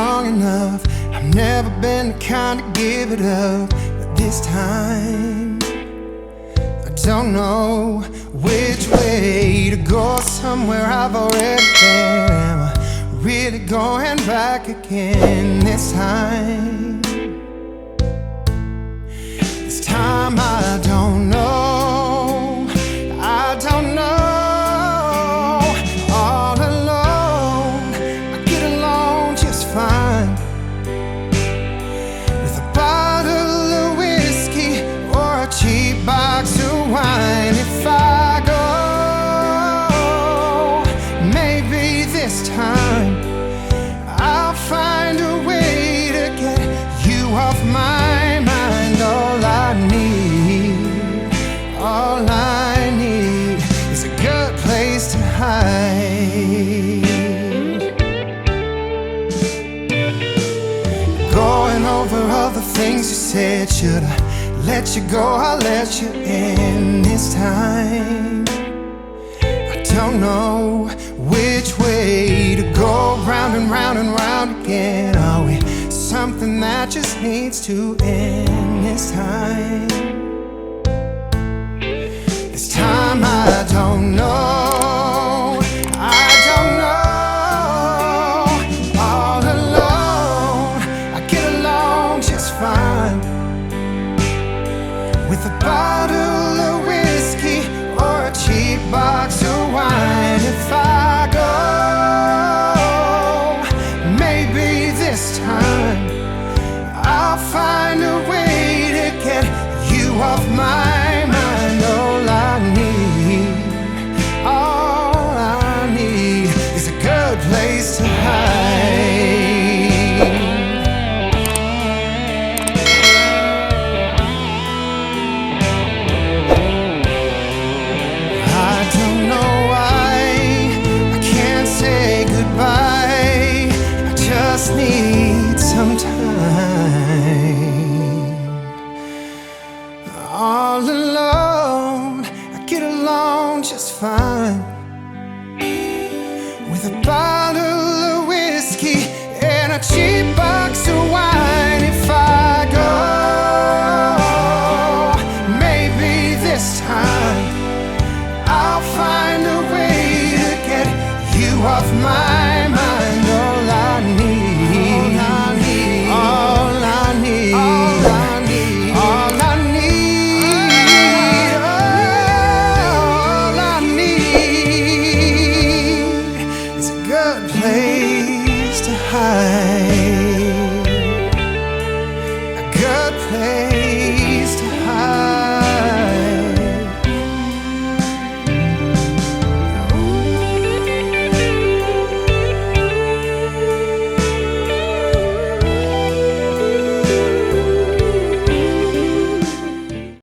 long enough. I've never been the kind to give it up, but this time I don't know which way to go. Somewhere I've already been. Am I really going back again this time? This time I don't know. I don't know. All alone, I get along just fine with a bottle of whiskey or a cheap box of wine. If I go, maybe this time I'll find a way to get you off my mind. All I need is a good place to hide. Going over all the things you said. Should I let you go? I'll let you in this time. I don't know which way to go. Round and round and round again. Are we something that just needs to end this time? This time I don't know. I don't know. All alone, I get along just fine with a bottle of whiskey or a cheap box of wine. If I go, maybe this time I'll find a way to get you off my mind. All I need is a good place to hide. I don't know why I can't say goodbye. I just need some time. All alone, I get along just fine with a bottle of whiskey and a cheap box of wine. If I go, maybe this time I'll find a way to get you off my mind. All I need, all I need, all I need, all I need, all I need is a good place to hide. A good place.